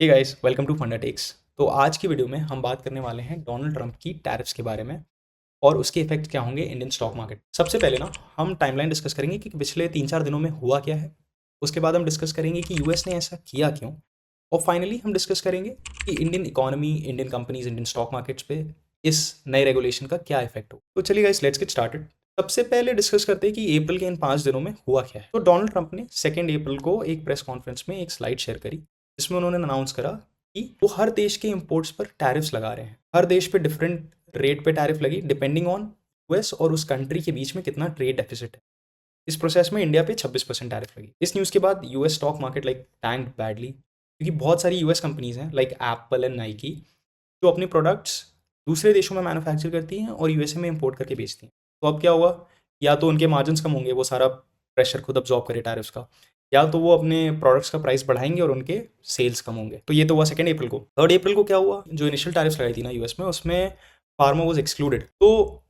Hey guys, welcome to फंडा takes. तो आज की वीडियो में हम बात करने वाले हैं डोनाल्ड ट्रंप की टैरिफ्स के बारे में और उसके इफेक्ट क्या होंगे इंडियन स्टॉक मार्केट। सबसे पहले ना हम टाइमलाइन डिस्कस करेंगे कि पिछले 3-4 दिनों में हुआ क्या है। उसके बाद हम डिस्कस करेंगे कि यूएस ने ऐसा किया क्यों। और फाइनली हम डिस्कस करेंगे कि Indian economy, Indian companies, Indian stock markets पे इस नए रेगुलेशन का क्या इफेक्ट हो। तो चलिए गाइस, लेट्स गेट स्टार्टेड। सबसे पहले डिस्कस करते हैं कि अप्रैल के इन 5 दिनों में हुआ क्या है। तो डोनाल्ड ट्रंप ने 2 अप्रैल को एक प्रेस कॉन्फ्रेंस में एक स्लाइड शेयर करी जिसमें उन्होंने अनाउंस करा कि वो हर देश के इंपोर्ट्स पर टैरिफ्स लगा रहे हैं। हर देश पे डिफरेंट रेट पे टैरिफ लगी डिपेंडिंग ऑन यूएस और उस कंट्री के बीच में कितना ट्रेड डेफिसिट है। इस प्रोसेस में इंडिया पे 26% टैरिफ लगी। इस न्यूज़ के बाद US stock market tanked badly, क्योंकि बहुत सारी यूएस कंपनीज हैं लाइक एप्पल एंड नाइकी जो अपने प्रोडक्ट्स दूसरे देशों में मैन्युफैक्चर करती हैं और यूएसए में इंपोर्ट करके बेचती हैं। तो अब क्या हुआ, या तो उनके मार्जिन्स कम होंगे, वो सारा प्रेशर खुद अब्जॉर्ब करे टैरिफ्स का, या तो वो अपने प्रोडक्ट्स का प्राइस बढ़ाएंगे और उनके सेल्स कम होंगे। तो ये तो हुआ 2 अप्रैल को। 3 अप्रैल को क्या हुआ, जो इनिशियल टैरिफ्स लगाई थी ना यूएस में, उसमें फार्मा वॉज एक्सक्लूडेड। तो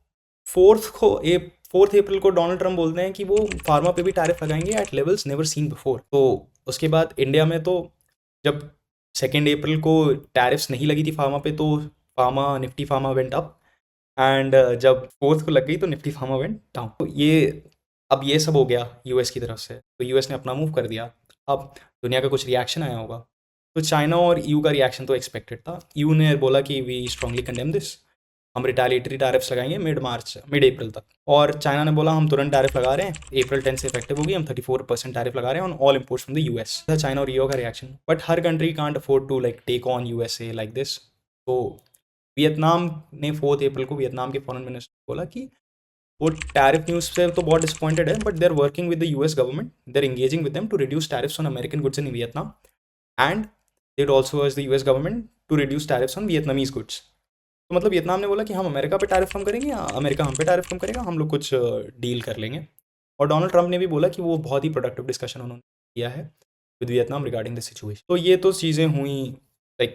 फोर्थ अप्रैल को डोनाल्ड ट्रंप बोलते हैं कि वो फार्मा पे भी टैरिफ लगाएंगे at levels never seen before. तो उसके बाद इंडिया में तो जब 2 अप्रैल को टैरिफ्स नहीं लगी थी फार्मा पे, तो pharma Nifty pharma went up, and जब फोर्थ को लग गई तो निफ्टी फार्मा वेंट डाउन। तो ये अब ये सब हो गया यूएस की तरफ से, तो यूएस ने अपना मूव कर दिया। अब दुनिया का कुछ रिएक्शन आया होगा। तो चाइना और ईयू का रिएक्शन तो एक्सपेक्टेड था। ईयू ने बोला कि वी स्ट्रांगली कंडेम दिस, हम रिटालिएटरी टैरिफ्स लगाएंगे मिड अप्रैल तक। और चाइना ने बोला हम तुरंत टैरिफ लगा रहे हैं, अप्रैल 10 से इफेक्टिव होगी, हम 34% टैरिफ लगा रहे हैं on all imports from the US. China और ईयू का रिएक्शन, बट हर country can't afford to take on USA like this. तो वियतनाम ने 4 अप्रैल को वियतनाम के फॉरेन मिनिस्टर बोला कि वो टैरिफ न्यूज़ से तो बहुत डिसअपॉइंटेड है, but they are working with the US government, they are engaging with them to reduce tariffs on American goods in Vietnam, and it also urge the US government to reduce tariffs on Vietnamese goods. तो मतलब Vietnam ने बोला कि हम America पे tariff कम करेंगे या America हम पे टैरिफ कम करेगा, हम लोग कुछ डील कर लेंगे। और डोनाल्ड ट्रंप ने भी बोला कि वो बहुत ही प्रोडक्टिव डिस्कशन उन्होंने किया है with Vietnam regarding the situation. तो ये तो चीज़ें हुई 2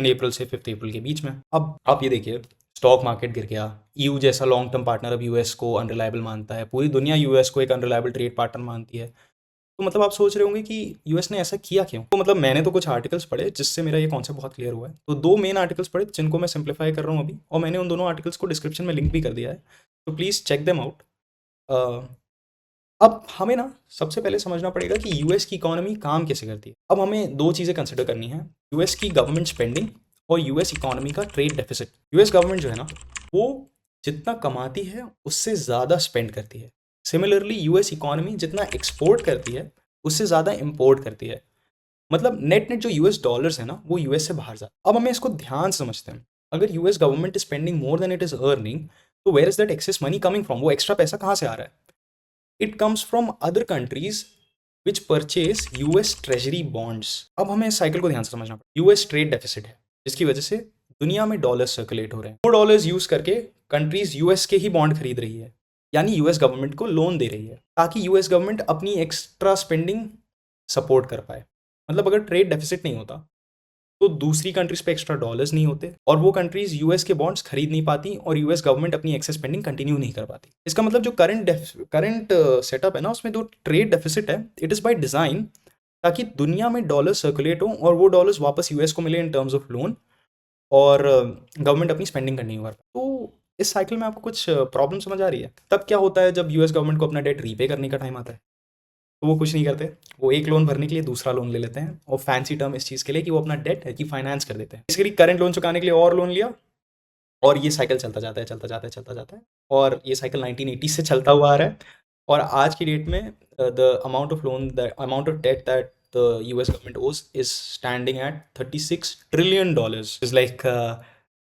अप्रैल से 5 अप्रैल के बीच में। अब आप ये देखिए, स्टॉक मार्केट गिर गया। ईयू जैसा लॉन्ग टर्म पार्टनर अब यूएस को अनरिलायबल मानता है, पूरी दुनिया यूएस को एक अनरिलायबल ट्रेड पार्टनर मानती है। तो मतलब आप सोच रहे होंगे कि यूएस ने ऐसा किया क्यों। तो मतलब मैंने तो कुछ आर्टिकल्स पढ़े जिससे मेरा ये कॉन्सेप्ट बहुत क्लियर हुआ है। तो 2 मेन आर्टिकल्स पढ़े जिनको मैं सिंप्लीफाई कर रहा हूँ अभी, और मैंने उन दोनों आर्टिकल्स को डिस्क्रिप्शन में लिंक भी कर दिया है, तो प्लीज़ चेक देम आउट। अब हमें ना सबसे पहले समझना पड़ेगा कि यूएस की इकोनॉमी काम कैसे करती है। अब हमें दो चीज़ें कंसिडर करनी है, यूएस की गवर्नमेंट स्पेंडिंग और यूएस इकोनॉमी का ट्रेड डेफिसिट। यूएस गवर्नमेंट जो है ना, वो जितना कमाती है उससे ज़्यादा स्पेंड करती है। सिमिलरली यूएस इकोनॉमी जितना एक्सपोर्ट करती है उससे ज़्यादा इम्पोर्ट करती है। मतलब नेट नेट जो यूएस डॉलर्स है ना, वो यूएस से बाहर जाता। अब हमें इसको ध्यान से समझते हैं। अगर US government is spending more than it is earning, तो where is that excess money coming from, वो एक्स्ट्रा पैसा कहाँ से आ रहा है। It comes from other countries which purchase US treasury bonds. अब हमें इस साइकिल को ध्यान से समझना पड़ेगा। यूएस ट्रेड डेफिसिट है जिसकी वजह से दुनिया में डॉलर सर्कुलेट हो रहे हैं। वो डॉलर्स यूज करके कंट्रीज यूएस के ही बॉन्ड खरीद रही है, यानी यूएस गवर्नमेंट को लोन दे रही है ताकि यूएस गवर्नमेंट अपनी एक्स्ट्रा स्पेंडिंग सपोर्ट कर पाए। मतलब अगर ट्रेड डेफिसिट नहीं होता तो दूसरी कंट्रीज पे एक्स्ट्रा डॉलर्स नहीं होते और वो कंट्रीज यूएस के बॉन्ड्स खरीद नहीं पाती और यूएस गवर्नमेंट अपनी एक्सेस स्पेंडिंग कंटिन्यू नहीं कर पाती। इसका मतलब जो करंट सेटअप है ना, उसमें जो ट्रेड डेफिसिट है, इट इज़ बाय डिज़ाइन, ताकि दुनिया में डॉलर सर्कुलेट हो और वो डॉलर्स वापस यूएस को मिले इन टर्म्स ऑफ लोन, और गवर्नमेंट अपनी स्पेंडिंग करनी होगा। तो इस साइकिल में आपको कुछ प्रॉब्लम समझ आ रही है। तब क्या होता है जब यूएस गवर्नमेंट को अपना डेट रीपे करने का टाइम आता है, तो वो कुछ नहीं करते, वो एक लोन भरने के लिए दूसरा लोन ले लेते हैं, और फैंसी टर्म इस चीज़ के लिए कि वो अपना डेट है कि फाइनेंस कर देते हैं। इसके लिए करंट लोन चुकाने के लिए और लोन लिया, और ये साइकिल चलता जाता है, चलता जाता है, चलता जाता है, और ये साइकिल 1980 से चलता हुआ आ रहा है। और आज की डेट में the amount of debt that the US government owes is standing at $36 trillion, is like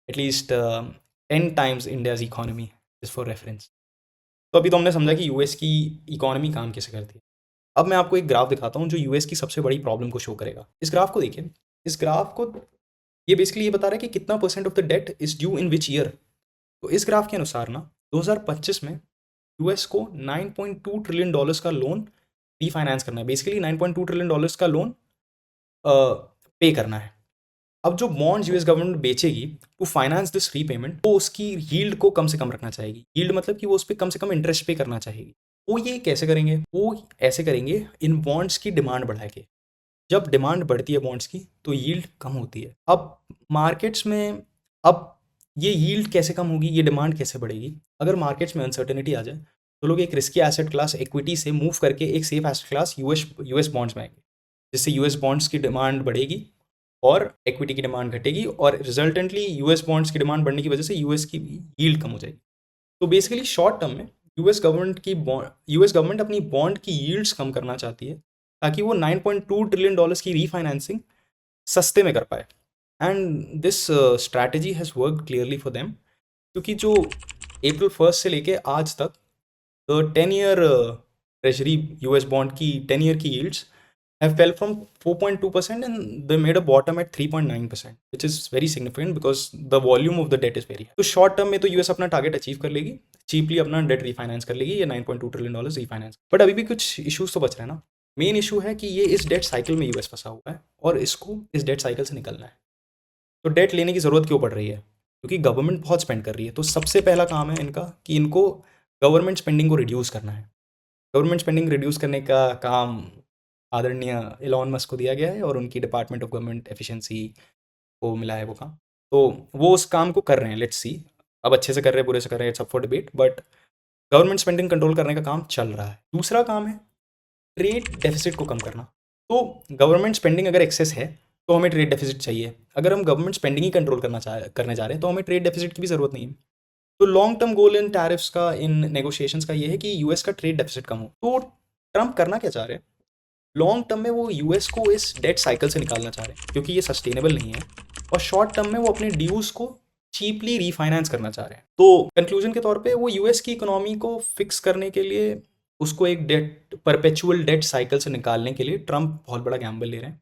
at least 10 times India's economy, is for reference. तो अभी तो हमने समझा कि यूएस की इकोनॉमी काम कैसे करती है। अब मैं आपको एक ग्राफ दिखाता हूँ जो यूएस की सबसे बड़ी प्रॉब्लम को शो करेगा। इस ग्राफ को देखिए। इस ग्राफ को, ये बेसिकली ये बता रहा है कि कितना percent of the debt is due in which year. तो इस ग्राफ के अनुसार ना 2025 में यूएस को $9.2 ट्रिलियन का लोन रीफाइनेंस करना है। बेसिकली $9.2 ट्रिलियन का लोन पे करना है। अब जो बॉन्ड्स यूएस गवर्नमेंट बेचेगी टू फाइनेंस दिस रीपेमेंट, वो उसकी यील्ड को कम से कम रखना चाहेगी। यील्ड मतलब कि वो उस पर कम से कम इंटरेस्ट पे करना चाहेगी। वो ये कैसे करेंगे, वो ऐसे करेंगे इन बॉन्ड्स की डिमांड बढ़ा के। जब डिमांड बढ़ती है बॉन्ड्स की तो यील्ड कम होती है। अब मार्केट्स में, अब ये यील्ड कैसे कम होगी, ये डिमांड कैसे बढ़ेगी? अगर मार्केट्स में अनसर्टेनिटी आ जाए तो लोग एक रिस्की एसेट क्लास इक्विटी से मूव करके एक safe asset class US bonds में आएंगे, जिससे यूएस बॉन्ड्स की डिमांड बढ़ेगी और इक्विटी की डिमांड घटेगी, और रिजल्टेंटली यूएस बॉन्ड्स की डिमांड बढ़ने की वजह से यूएस की यील्ड कम हो जाएगी। तो बेसिकली शॉर्ट टर्म में यूएस गवर्नमेंट अपनी बॉन्ड की यील्ड्स कम करना चाहती है ताकि वो 9.2 ट्रिलियन डॉलर्स की रीफाइनेंसिंग सस्ते में कर पाए। And this strategy has work clearly for them, क्योंकि जो April 1 से लेके आज तक the 10 year treasury US bond की 10 ईयर की yields have fell from 4.2% and they made a bottom at 3.9%, which is very significant because the volume of the debt is very high. तो short term में तो US अपना target achieve कर लेगी, cheaply अपना date refinance कर लेगी, ये 9.2 ट्रिलियन डॉलर रिफाइनेंस। बट अभी भी कुछ इश्यूज तो बच रहे हैं ना। मेन इशू है कि ये इस डेट साइकिल में यूएस फंसा हुआ है और इसको इस डेट साइकिल से निकलना है। तो डेट लेने की ज़रूरत क्यों पड़ रही है? क्योंकि गवर्नमेंट बहुत स्पेंड कर रही है। तो सबसे पहला काम है इनका कि इनको गवर्नमेंट स्पेंडिंग को रिड्यूस करना है। गवर्नमेंट स्पेंडिंग रिड्यूस करने का काम आदरणीय एलॉन मस्क को दिया गया है और उनकी डिपार्टमेंट ऑफ गवर्नमेंट एफिशिएंसी को मिला है वो काम। तो वो उस काम को कर रहे हैं, लेट्स सी। अब अच्छे से कर रहे हैं, बुरे से कर रहे हैं, it's up for debate, but government spending control करने का काम चल रहा है। दूसरा काम है ट्रेड डेफिसिट को कम करना। तो गवर्नमेंट स्पेंडिंग अगर एक्सेस है तो हमें ट्रेड डेफिसिट चाहिए। अगर हम गवर्नमेंट स्पेंडिंग ही कंट्रोल करने जा रहे हैं तो हमें ट्रेड डेफिसिट की भी ज़रूरत नहीं है। तो लॉन्ग टर्म गोल इन टैरिफ्स का, इन नेगोशिएशंस का ये है कि यूएस का ट्रेड डेफिसिट कम हो। तो ट्रम्प करना क्या चाह रहे हैं? लॉन्ग टर्म में वो यूएस को इस डेट साइकिल से निकालना चाह रहे हैं क्योंकि ये सस्टेनेबल नहीं है, और शॉर्ट टर्म में वो अपने ड्यूज को चीपली रीफाइनेंस करना चाह रहे हैं। तो कंक्लूजन के तौर पे वो यूएस की इकोनॉमी को फिक्स करने के लिए, उसको एक डेट परपेचुअल डेट साइकिल से निकालने के लिए ट्रम्प बहुत बड़ा गैम्बल ले रहे हैं।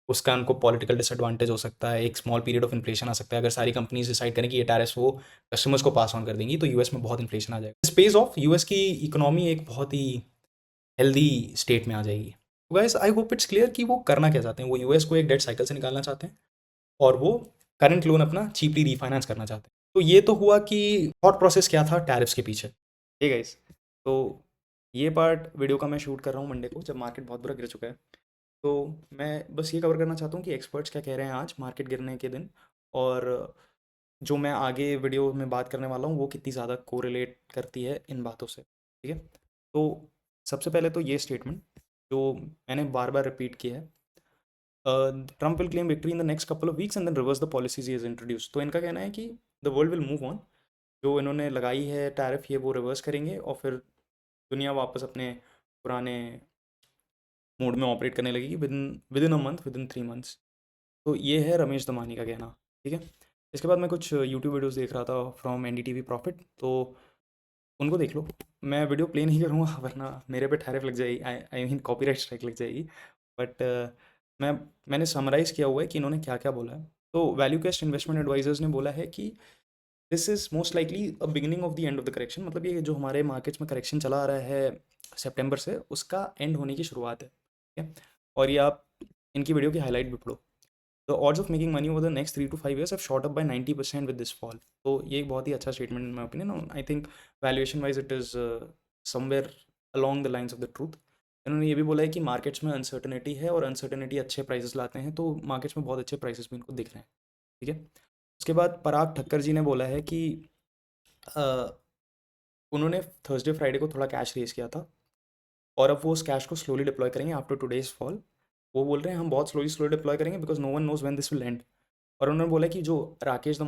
उसका उनको पॉलिटिकल डिसएडवांटेज हो सकता है, एक स्मॉल पीरियड ऑफ इन्फ्लेशन आ सकता है। अगर सारी कंपनीज डिसाइड करें कि ये टैरिफ्स वो कस्टमर्स को पास ऑन कर देंगी तो यूएस में बहुत इन्फ्लेशन आ जाएगा। स्पेस ऑफ यूएस की इकोनॉमी एक बहुत ही हेल्दी स्टेट में आ जाएगी। Guys I hope it's clear कि वो करना क्या चाहते हैं। वो यूएस को एक डेट साइकिल से निकालना चाहते हैं और वो करंट लोन अपना चीपली रीफाइनेंस करना चाहते हैं। तो ये तो हुआ कि थॉट प्रोसेस क्या था टैरिफ्स के पीछे। ठीक है गाइस, तो ये पार्ट वीडियो का मैं शूट कर रहा हूँ मंडे को, जब मार्केट बहुत बुरा गिर चुका है। तो मैं बस ये कवर करना चाहता हूँ कि एक्सपर्ट्स क्या कह रहे हैं आज मार्केट गिरने के दिन, और जो मैं आगे वीडियो में बात करने वाला हूँ वो कितनी ज़्यादा कोरिलेट करती है इन बातों से। ठीक है, तो सबसे पहले तो ये स्टेटमेंट जो मैंने बार बार रिपीट किया है, Trump will claim victory in the next couple of weeks and then reverse the policies is introduce. तो इनका कहना है कि the world will move on, जो इन्होंने लगाई है टैरिफ ये वो रिवर्स करेंगे और फिर दुनिया वापस अपने पुराने मोड में ऑपरेट करने लगेगी with in a month, with in 3 months. तो ये है रमेश दमानी का कहना। ठीक है, इसके बाद मैं कुछ यूट्यूब वीडियोस देख रहा था फ्रॉम NDTV प्रॉफिट, तो उनको देख लो। मैं वीडियो प्ले नहीं करूँगा वरना मेरे पे टैरिफ लग जाएगी, आई मीन कॉपीराइट स्ट्राइक लग जाएगी। बट मैं मैंने समराइज़ किया हुआ है कि इन्होंने क्या क्या बोला है। तो वैल्यू कैस्ट इन्वेस्टमेंट एडवाइजर्स ने बोला है कि this is most likely a beginning of the end of the correction. मतलब ये जो हमारे मार्केट्स में करेक्शन चला आ रहा है सितंबर से, उसका एंड होने की शुरुआत है। ठीक है, और ये आप इनकी वीडियो की हाईलाइट भी पढ़ो। The odds of making money over the next 3 to 5 years have shot up by 90% with this fall. तो ये एक बहुत ही अच्छा statement in my opinion. I think valuation wise it is somewhere along the lines of the truth. इन्होंने ये भी बोला है कि मार्केट्स में अनसर्टनिटी है और अनसर्टनिटी अच्छे प्राइसेस लाते हैं, तो मार्केट्स में बहुत अच्छे प्राइसेस भी इनको दिख रहे हैं। ठीक है, उसके बाद पराग ठक्कर जी ने बोला है कि उन्होंने थर्सडे फ्राइडे को थोड़ा कैश रेज किया था और अब वो उस कैश को स्लोली डिप्लॉय करेंगे आफ्टर टुडेज फॉल। वो बोल रहे हैं हम बहुत स्लोली डिप्लॉय करेंगे because no one knows when this will end. और उन्होंने बोला कि जो रमेश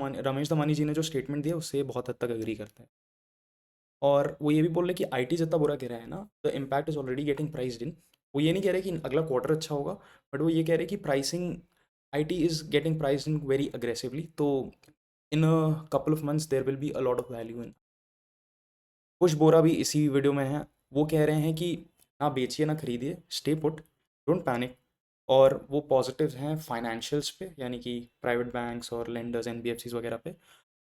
दमानी जी ने जो स्टेटमेंट दिया उससे बहुत हद तक एग्री करते हैं। और वो ये भी बोल रहे हैं कि आईटी जितना बुरा गिरा है ना, the impact is already getting priced इन। वो ये नहीं कह रहे कि अगला क्वार्टर अच्छा होगा, बट वो ये कह रहे कि pricing it is getting priced in very aggressively. तो in a couple of months there will be a lot of value in. कुछ बोरा भी इसी वीडियो में है, वो कह रहे हैं कि ना बेचिए ना खरीदिए, स्टे पुट, डोंट पैनिक। और वो पॉजिटिव हैं फाइनेंशियल्स पे, यानी कि प्राइवेट बैंक्स और लेंडर्स NBFCs वगैरह पे।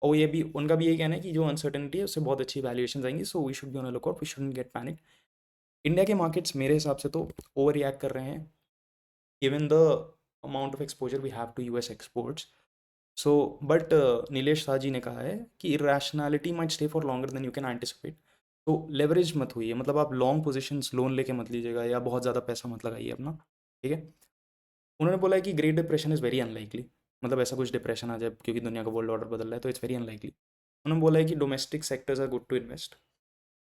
और ये भी उनका भी यही कहना है कि जो अनसर्टेनिटी है उससे बहुत अच्छी वैल्यूएशन आएंगी, so we should be on a lookout, we shouldn't get panic. India के मार्केट्स मेरे हिसाब से तो ओवर रिएक्ट कर रहे हैं given the amount of exposure we have to US exports. So but Nilesh Shah ji ने कहा है कि irrationality might stay for longer than you can anticipate. तो लेवरेज मत हुई है, मतलब आप लॉन्ग पोजीशंस लोन लेके मत लीजिएगा या बहुत ज़्यादा पैसा मत लगाइए अपना। ठीक है, उन्होंने बोला है कि great depression is very unlikely, मतलब ऐसा कुछ डिप्रेशन आ जाए क्योंकि दुनिया का वर्ल्ड ऑर्डर बदल रहा है, तो इट्स वेरी अनलाइकली। उन्होंने बोला है कि domestic sectors are good to invest.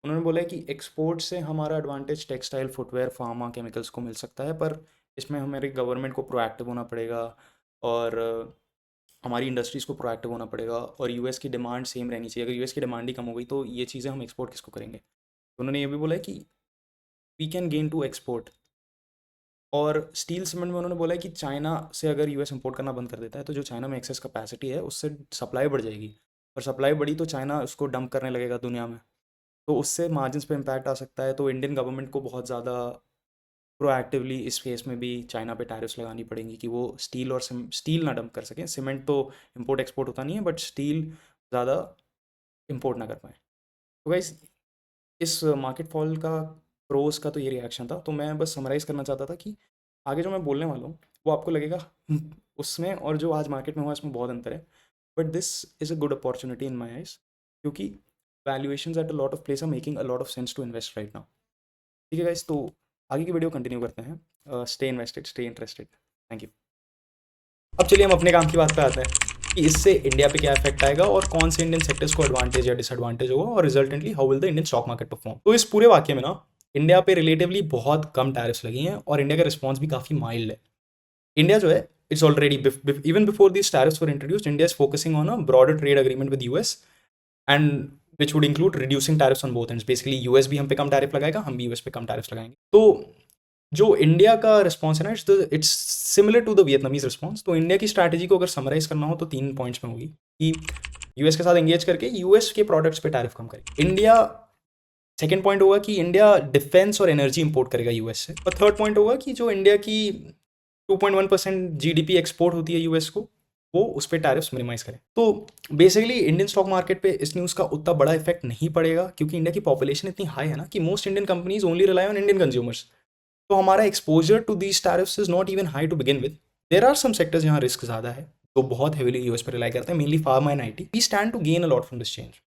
उन्होंने बोला है कि एक्सपोर्ट से हमारा advantage textile, footwear, pharma, chemicals को मिल सकता है, पर इसमें हमारी गवर्नमेंट को प्रोएक्टिव होना पड़ेगा और हमारी इंडस्ट्रीज़ को प्रोएक्टिव होना पड़ेगा, और यूएस की डिमांड सेम रहनी चाहिए। अगर यूएस की डिमांड ही कम हो गई तो ये चीज़ें हम एक्सपोर्ट किसको करेंगे। तो उन्होंने ये भी बोला है कि we can gain to export. और स्टील सीमेंट में उन्होंने बोला है कि चाइना से अगर यूएस इंपोर्ट करना बंद कर देता है तो जो चाइना में एक्सेस कैपेसिटी है उससे सप्लाई बढ़ जाएगी, और सप्लाई बढ़ी तो चाइना उसको डंप करने लगेगा दुनिया में, तो उससे मार्जिन्स पे इम्पैक्ट आ सकता है। तो इंडियन गवर्नमेंट को बहुत ज़्यादा प्रोएक्टिवली इस केस में भी चाइना पे टैरिफ्स लगानी पड़ेंगी कि वो स्टील और स्टील ना डंप कर सकें। सीमेंट तो इंपोर्ट एक्सपोर्ट होता नहीं है, बट स्टील ज़्यादा इंपोर्ट ना कर पाए। तो गाइस, इस मार्केट फॉल का प्रोस का तो ये रिएक्शन था। तो मैं बस समराइज़ करना चाहता था कि आगे जो मैं बोलने वाला हूँ वो आपको लगेगा उसमें और जो आज मार्केट में हुआ इसमें बहुत अंतर है, but this is a good opportunity in my eyes, क्योंकि valuations at a lot of place are making a lot of sense to invest right now. ठीक है गाइस, तो आगे की वीडियो कंटिन्यू करते हैं। Stay invested, stay interested. Thank you. अब चलिए हम अपने काम की बात पे आते हैं कि इससे इंडिया पे क्या इफेक्ट आएगा और कौन से इंडियन सेक्टर्स को एडवांटेज या डिसएडवांटेज होगा, और resultantly how will the Indian stock market perform. तो इस पूरे वाक्य में ना इंडिया पे रिलेटिवली बहुत कम टैरिफ्स लगी हैं और इंडिया का रिस्पॉन्स भी काफ़ी माइल्ड है। इंडिया जो है, it's already even before these tariffs were introduced, India is focusing on a broader trade agreement with US, and which would include reducing tariffs on both ends. Basically US भी हम पे कम tariff लगाएगा, हम भी US पे कम tariffs लगाएंगे। तो जो इंडिया का रिस्पॉन्स है ना, it's similar to the Vietnamese response. तो इंडिया की स्ट्रैटेजी को अगर समराइज करना हो तो 3 पॉइंट्स में होगी कि यूएस के साथ एंगेज करके यूएस के प्रोडक्ट्स पे टैरिफ कम करेगी इंडिया। सेकेंड पॉइंट होगा कि इंडिया डिफेंस और एनर्जी इंपोर्ट करेगा यूएस से। और थर्ड पॉइंट होगा कि जो इंडिया की 2.1% जीडीपी एक्सपोर्ट होती है यूएस को, वो उस पर टैरिफ्स मिनिमाइज करें। तो बेसिकली इंडियन स्टॉक मार्केट पे इस न्यूज़ का उतना बड़ा इफेक्ट नहीं पड़ेगा, क्योंकि इंडिया की पॉपुलेशन इतनी हाई है ना कि most Indian companies only rely on Indian consumers. तो हमारा exposure to these tariffs is not even high to begin with. There are some sectors जहाँ रिस्क ज़्यादा है, तो बहुत हेविली यूएस पर रिलाई करते हैं, mainly pharma and IT. We stand to gain a lot from this change.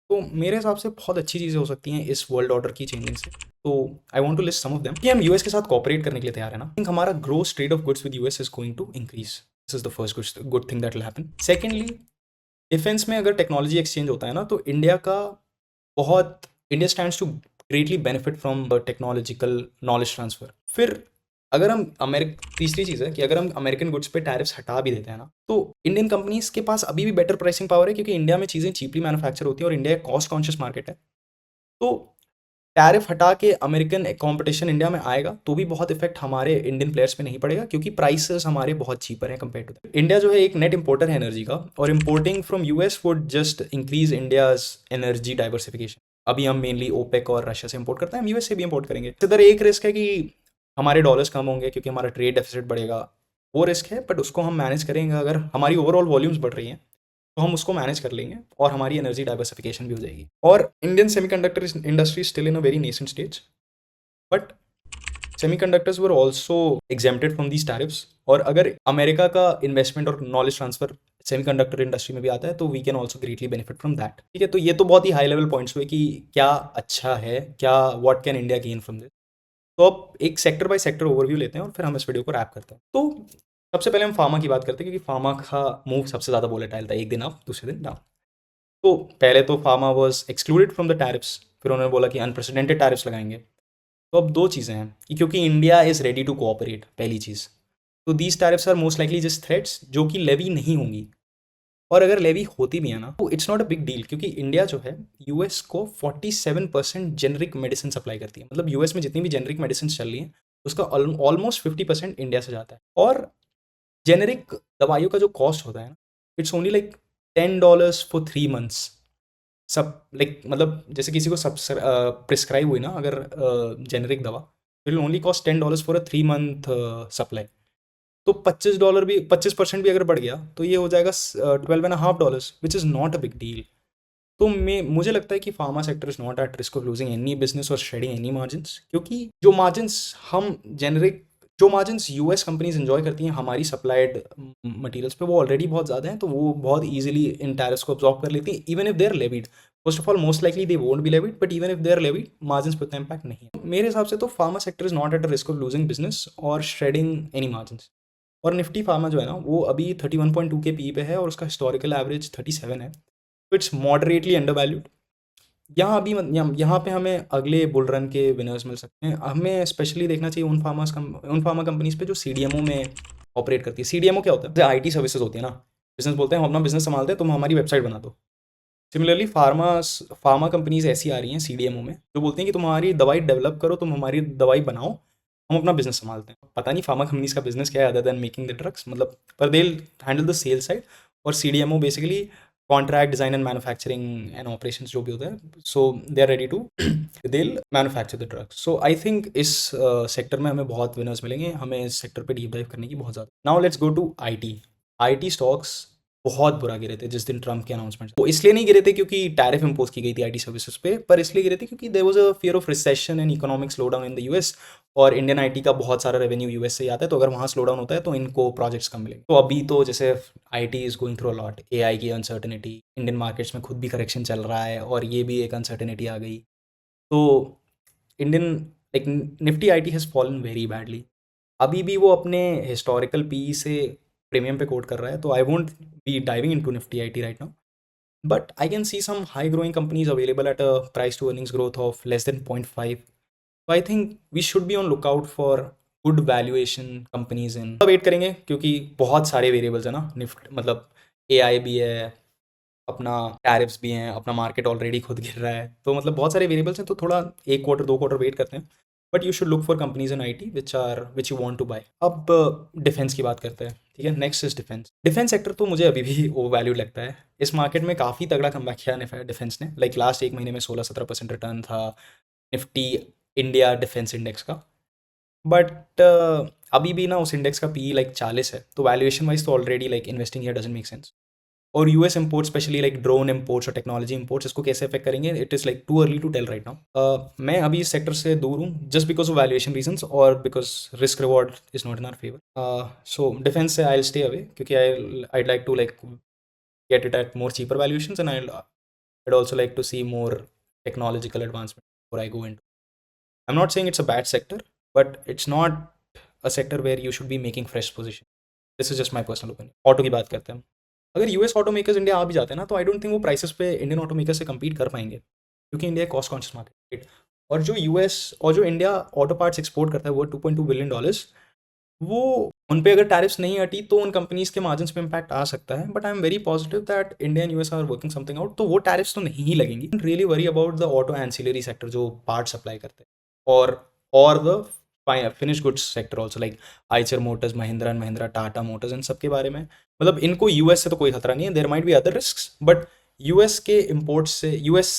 तो मेरे हिसाब से बहुत अच्छी चीज़ें हो सकती हैं इस वर्ल्ड ऑर्डर की चेंजिंग से। तो I want to list some of them कि हम यूएस के साथ कॉपरेट करने के लिए तैयार है ना। थिंक हमारा gross trade of goods with US is going to increase. This is the first good thing that will happen. Secondly, defence में अगर टेक्नोलॉजी एक्सचेंज होता है ना, तो India stands to greatly benefit from technological knowledge transfer. फिर अगर हम तीसरी चीज़ है कि अगर हम अमेरिकन गुड्स पे टैरिफ्स हटा भी देते हैं ना, तो इंडियन कंपनीज के पास अभी भी बेटर प्राइसिंग पावर है, क्योंकि इंडिया में चीज़ें चीपली मैन्युफैक्चर होती हैं और इंडिया एक कॉस्ट कॉन्शियस मार्केट है। तो टैरिफ हटा के अमेरिकन कंपटीशन इंडिया में आएगा तो भी बहुत इफेक्ट हमारे इंडियन प्लेयर्स पे नहीं पड़ेगा, क्योंकि प्राइसेस हमारे बहुत चीपर हैं कंपेयर टू। इंडिया जो है एक नेट इंपोर्टर है एनर्जी का, और importing from US would just increase India's energy diversification. अभी हम मेनली ओपेक और रशिया से इंपोर्ट करते हैं, हम यूएस से भी इंपोर्ट करेंगे। इधर एक रिस्क है कि हमारे डॉलर्स कम होंगे क्योंकि हमारा ट्रेड डेफिसिट बढ़ेगा, वो रिस्क है, बट उसको हम मैनेज करेंगे। अगर हमारी ओवरऑल वॉल्यूम्स बढ़ रही हैं तो हम उसको मैनेज कर लेंगे और हमारी एनर्जी डाइवर्सिफिकेशन भी हो जाएगी। और Indian semiconductor industry still in a very nascent stage, but semiconductors were also exempted from these tariffs. और अगर अमेरिका का इन्वेस्टमेंट और नॉलेज ट्रांसफर सेमीकंडक्टर इंडस्ट्री में भी आता है तो we can also greatly benefit from that. ठीक है, तो ये तो बहुत ही हाई लेवल पॉइंट्स हुए कि क्या अच्छा है, क्या what can India gain from this. तो अब एक सेक्टर बाय सेक्टर ओवरव्यू लेते हैं और फिर हम इस वीडियो को रैप करते हैं। तो सबसे पहले हम फार्मा की बात करते हैं, क्योंकि फार्मा का मूव सबसे ज़्यादा वोलेटाइल था, एक दिन अप दूसरे दिन डाउन। तो पहले तो pharma was excluded from the tariffs, फिर उन्होंने बोला कि अनप्रेसिडेंटेड टैरिफ्स लगाएंगे। तो अब दो चीज़ें हैं कि क्योंकि India is ready to cooperate, पहली चीज़, तो these tariffs are most likely just threats जो कि लेवी नहीं होंगी। और अगर लेवी होती भी है ना तो it's not a big deal, क्योंकि इंडिया जो है यूएस को 47% जेनरिक मेडिसिन सप्लाई करती है। मतलब यूएस में जितनी भी जेनरिक मेडिसिन चल रही हैं उसका ऑलमोस्ट 50% इंडिया से जाता है। और जेनरिक दवाइयों का जो कॉस्ट होता है ना, it's only like $10 for 3 months. सब लाइक मतलब जैसे किसी को सब प्रिस्क्राइब हुई ना अगर जेनरिक दवा, it will only cost $10 for a 3 month supply. तो $25 भी, 25% भी अगर बढ़ गया तो ये हो जाएगा $12.5, which is not a big deal. तो मुझे लगता है कि pharma sector is not at risk of losing any business और शेडिंग एनी मार्जिन्स, क्योंकि जो मार्जिन्स यूएस कंपनीज एंजॉय करती हैं हमारी सप्लाइड मटेरियल्स पे, वो ऑलरेडी बहुत ज़्यादा हैं, तो वो बहुत ईजिली इन टैरिफ्स को अब्जॉर्ब कर लेती हैं, even if they are levied. First of all most likely they won't be levied, but even if they are levied margins पे उतना इम्पैक्ट नहीं है। मेरे हिसाब से तो pharma sector is not at a risk of losing business और shedding any margins. और निफ्टी फार्मा जो है ना वो अभी 31.2 के पी पे है और उसका हिस्टोरिकल एवरेज 37 है, तो इट्स मॉडरेटली अंडर वैल्यूड। यहाँ पे हमें अगले बुल रन के विनर्स मिल सकते हैं। हमें स्पेशली देखना चाहिए उन फार्मा कंपनीज पे जो सीडीएमओ में ऑपरेट करती है। सीडीएमओ क्या होता है? जैसे आईटी सर्विसेज होती है ना, बिजनेस बोलते हैं हम अपना बिजनेस संभालते हैं, तुम हमारी वेबसाइट बना दो। सिमिलरली फार्मा कंपनीज ऐसी आ रही हैं सीडीएमओ में जो बोलती हैं कि तुम्हारी दवाई डेवलप करो, तुम हमारी दवाई बनाओ, हम अपना बिजनेस संभालते हैं। पता नहीं फार्मा कंपनीज का बिजनेस क्या है other than making the drugs, मतलब पर they handle the sell side. और CDMO basically contract design and manufacturing and operations जो भी होता है, so they are ready to they manufacture the drugs. So I think इस सेक्टर में हमें बहुत विनर्स मिलेंगे, हमें इस सेक्टर पे डीप डाइव करने की बहुत ज़्यादा। Now let's go to IT stocks बहुत बुरा गिरे थे जिस दिन ट्रम्प के अनाउंसमेंट। वो इसलिए नहीं गिरे थे क्योंकि टैरिफ इंपोज की गई थी आईटी सर्विसेज पे, पर इसलिए गिरे थे क्योंकि there was a fear of recession and economic slow down in the US. और इंडियन आईटी का बहुत सारा रेवेन्यू यूएस से ही आता है, तो अगर वहाँ स्लो डाउन होता है तो इनको प्रोजेक्ट्स कम मिलेंगे। तो अभी तो जैसे IT is going through a lot, AI की अनसर्टेनिटी, इंडियन मार्केट्स में खुद भी करेक्शन चल रहा है और ये भी एक अनसर्टेनिटी आ गई। तो Indian like Nifty IT has fallen very badly. अभी भी वो अपने हिस्टोरिकल पी से प्रीमियम पे कोट कर रहा है, तो I won't be diving into Nifty IT right now, but I can see some high growing companies available at a price to earnings growth of less than 0.5. So I think we should be on lookout for good valuation companies in wait करेंगे क्योंकि बहुत सारे variables है ना, NIFT मतलब AI भी है, अपना टैरिफ्स भी हैं, अपना मार्केट ऑलरेडी खुद गिर रहा है, तो मतलब बहुत सारे वेरिएबल्स हैं, तो थोड़ा एक क्वार्टर 2 क्वार्टर वेट करते हैं। But you should look for companies in IT which you want to buy. अब डिफेंस की बात करते हैं, ठीक है। Next is defence. Defence sector तो मुझे अभी भी ओवर वैल्यूड लगता है। इस मार्केट में काफ़ी तगड़ा कमबैक किया डिफेंस ने, लाइक लास्ट एक महीने में 16-17% रिटर्न था निफ्टी इंडिया डिफेंस इंडेक्स का। बट अभी भी ना उस इंडेक्स का पी लाइक 40 है, तो वैल्यूएशन वाइज तो already like investing here doesn't make sense. और US import specially like drone imports और टेक्नोलॉजी इंपोर्ट्स इसको कैसे अफेक्ट करेंगे, it is like too early to tell right now. मैं अभी इस सेक्टर से दूर हूँ just because of valuation reasons और because risk reward is not in our favour. So defence से आई विल स्टे अवे क्योंकि I'd like to like get it at more cheaper valuations, and I'd also like to see more technological advancement before I go into. I'm not saying it's a bad sector, but it's not a sector where you should be making fresh position. This is just my personal opinion. Auto की बात करते हैं हम। अगर US auto makers India आ भी जाते हैं ना, तो आई डोंट थिंक वो प्राइसेस पे इंडियन ऑटो मेकर्स से कम्पीट कर पाएंगे क्योंकि इंडिया कॉस्ट कॉन्शियस मार्केट। और जो यूएस और जो इंडिया ऑटो पार्ट्स एक्सपोर्ट करता है वो $2.2 बिलियन, वो उन पे अगर टैरिफ्स नहीं हटी तो उन कंपनीज के मार्जिन पे इम्पैक्ट आ सकता है। But I am very positive that India and US are working something out, तो वो टैरिफ्स तो नहीं ही लगेंगी। Really worry about the auto ancillary sector जो पार्ट सप्लाई करते हैं, और the finish goods sector also, like Eicher Motors, Mahindra and Mahindra, Tata Motors, इन सब के बारे में। मतलब इनको यूएस से तो कोई खतरा नहीं है, there might be other risk, but US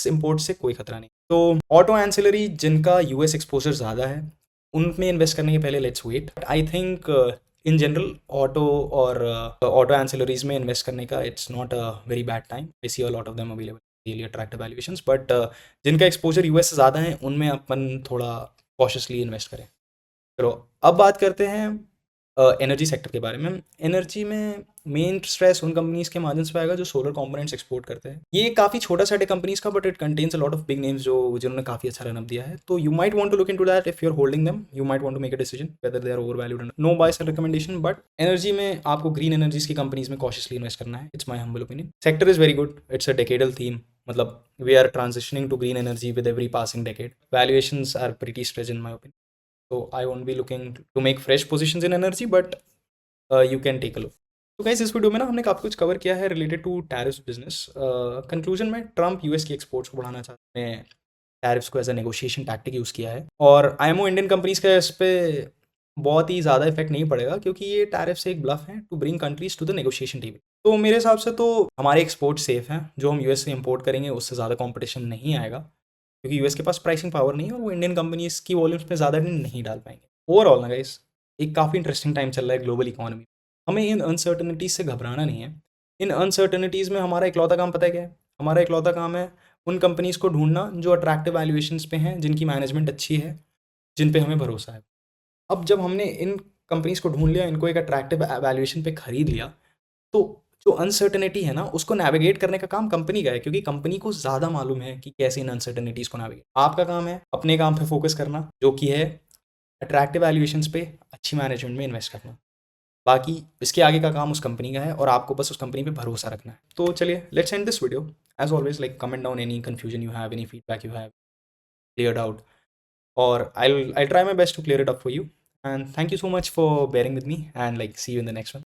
import से कोई खतरा नहीं। तो ऑटो एंसिलरी जिनका यूएस एक्सपोजर ज़्यादा है उनमें इन्वेस्ट करने के पहले let's wait. I think in general auto ancillaries में इन्वेस्ट करने का it's not a very bad time. I see a lot of them available, really attractive valuations, but जिनका एक्सपोजर यूएस से ज़्यादा है उनमें अपन थोड़ा कॉशियसली इन्वेस्ट करें। चलो अब बात करते हैं एनर्जी सेक्टर के बारे में। एनर्जी में मेन स्ट्रेस उन कंपनीज के मार्जिन्स पे आएगा जो सोलर कंपोनेंट्स एक्सपोर्ट करते हैं। ये काफ़ी छोटा सेट है कंपनीज का, but it contains a lot of big names जिन्होंने काफ़ी अच्छा रनअप दिया है। तो you might want to look into that if you are holding them, you might want to make a decision whether they are over valued. No buy sell recommendation, but energy में आपको green energies की companies में cautiously invest करना है। It's my humble opinion. Sector is very good, it's a decadal theme, मतलब we are transitioning to green energy with every passing decade. Valuations are pretty stretch in my opinion, so I won't be looking to make fresh positions in energy, but you can take a look. तो guys इस video में ना हमने काफ़ी कुछ cover किया है related to tariffs business. Conclusion में ट्रम्प यूएस की एक्सपोर्ट्स को बढ़ाना चाहते हैं, टैरिफ्स को as a negotiation tactic use किया है, और आईएमओ इंडियन कंपनीज का इस पर बहुत ही ज़्यादा इफेक्ट नहीं पड़ेगा क्योंकि ये टैरिफ्स एक ब्लफ है to bring countries to the negotiation table. तो मेरे हिसाब से तो हमारे एक्सपोर्ट सेफ हैं, जो हम यूएस से इंपोर्ट करेंगे उससे ज़्यादा कॉम्पिटिशन नहीं आएगा क्योंकि यूएस के पास प्राइसिंग पावर नहीं है और वो इंडियन कंपनीज की वॉल्यूम्स पे ज़्यादा नहीं डाल पाएंगे। ओवरऑल ना गाइस एक काफ़ी इंटरेस्टिंग टाइम चल रहा है ग्लोबल इकोनॉमी। हमें इन अनसर्टनिटीज़ से घबराना नहीं है। इन अनसर्टनिटीज़ में हमारा इकलौता काम पता है क्या है? हमारा इकलौता काम है उन कंपनीज़ को ढूंढना जो अट्रैक्टिव वैल्यूएशंस पे हैं, जिनकी मैनेजमेंट अच्छी है, जिन पे हमें भरोसा है। अब जब हमने इन कंपनीज़ को ढूंढ लिया, इनको एक अट्रैक्टिव वैल्यूएशन पे खरीद लिया, तो जो अनसर्टेनिटी है ना उसको नेविगेट करने का काम कंपनी का है क्योंकि कंपनी को ज़्यादा मालूम है कि कैसे इन अनसर्टेनिटीज़ को नेविगेट। आपका काम है अपने काम पे फोकस करना, जो कि है अट्रैक्टिव वैल्यूएशंस पे अच्छी मैनेजमेंट में इन्वेस्ट करना। बाकी इसके आगे का काम उस कंपनी का है और आपको बस उस कंपनी पे भरोसा रखना है। तो चलिए let's end this video. As always like comment down any confusion you have, any feedback you have, clear out, or I'll try my best to clear it up for you. And thank you so much for bearing with me, and like see you in the next one.